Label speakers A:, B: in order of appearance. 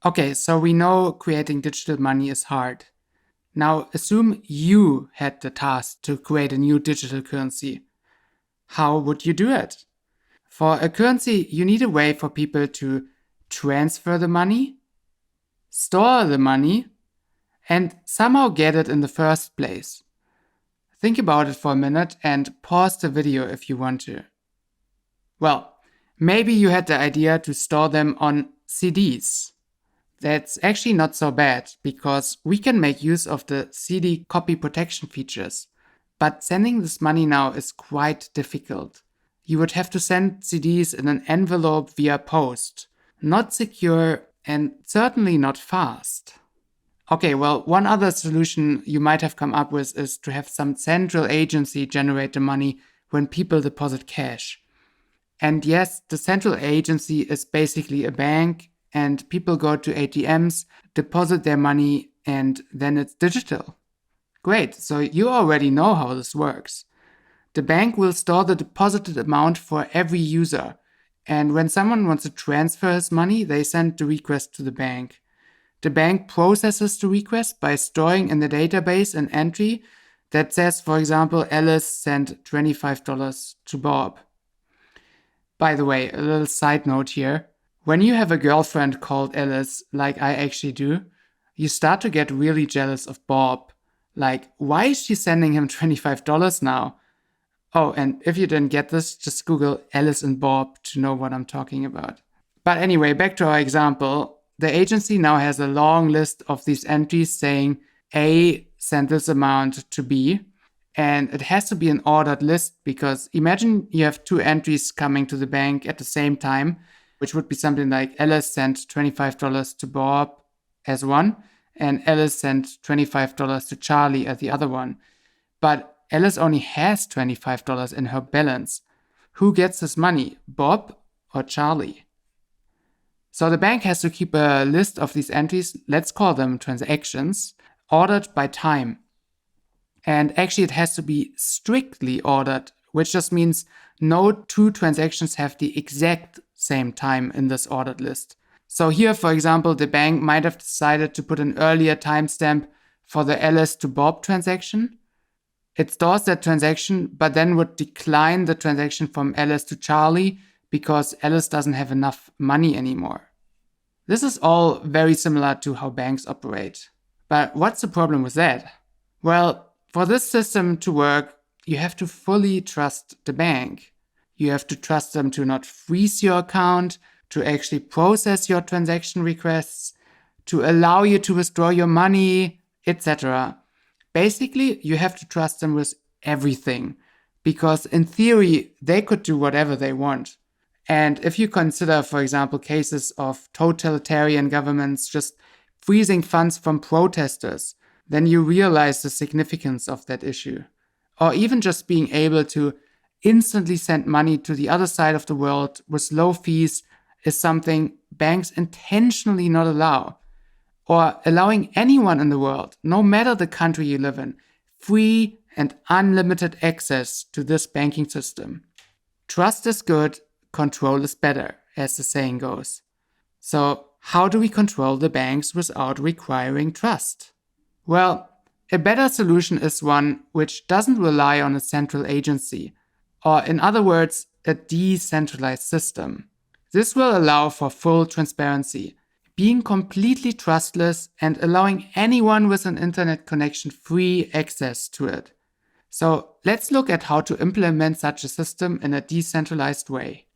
A: Okay, so we know creating digital money is hard. Now assume you had the task to create a new digital currency. How would you do it? For a currency, you need a way for people to transfer the money, store the money, and somehow get it in the first place. Think about it for a minute and pause the video if you want to. Well, maybe you had the idea to store them on CDs. That's actually not so bad because we can make use of the CD copy protection features. But sending this money now is quite difficult. You would have to send CDs in an envelope via post. Not secure and certainly not fast. Okay, well, one other solution you might have come up with is to have some central agency generate the money when people deposit cash. And yes, the central agency is basically a bank, and people go to ATMs, deposit their money, and then it's digital. Great, so you already know how this works. The bank will store the deposited amount for every user, and when someone wants to transfer his money, they send the request to the bank. The bank processes the request by storing in the database an entry that says, for example, Alice sent $25 to Bob. By the way, a little side note here. When you have a girlfriend called Alice, like I actually do, you start to get really jealous of Bob. Like, why is she sending him $25 now? Oh, and if you didn't get this, just Google Alice and Bob to know what I'm talking about. But anyway, back to our example. The agency now has a long list of these entries saying A sent this amount to B. And it has to be an ordered list because imagine you have two entries coming to the bank at the same time, which would be something like Alice sent $25 to Bob as one, and Alice sent $25 to Charlie as the other one. But Alice only has $25 in her balance. Who gets this money, Bob or Charlie? So the bank has to keep a list of these entries, let's call them transactions, ordered by time. And actually it has to be strictly ordered, which just means no two transactions have the exact same time in this ordered list. So here, for example, the bank might have decided to put an earlier timestamp for the Alice to Bob transaction. It stores that transaction, but then would decline the transaction from Alice to Charlie because Alice doesn't have enough money anymore. This is all very similar to how banks operate. But what's the problem with that? Well, for this system to work, you have to fully trust the bank. You have to trust them to not freeze your account, to actually process your transaction requests, to allow you to withdraw your money, etc. Basically, you have to trust them with everything, because in theory, they could do whatever they want. And if you consider, for example, cases of totalitarian governments just freezing funds from protesters, then you realize the significance of that issue. Or even just being able to instantly send money to the other side of the world with low fees is something banks intentionally not allow. Or allowing anyone in the world, no matter the country you live in, free and unlimited access to this banking system. Trust is good, control is better, as the saying goes. So, how do we control the banks without requiring trust? Well, a better solution is one which doesn't rely on a central agency, or in other words, a decentralized system. This will allow for full transparency, being completely trustless and allowing anyone with an internet connection free access to it. So let's look at how to implement such a system in a decentralized way.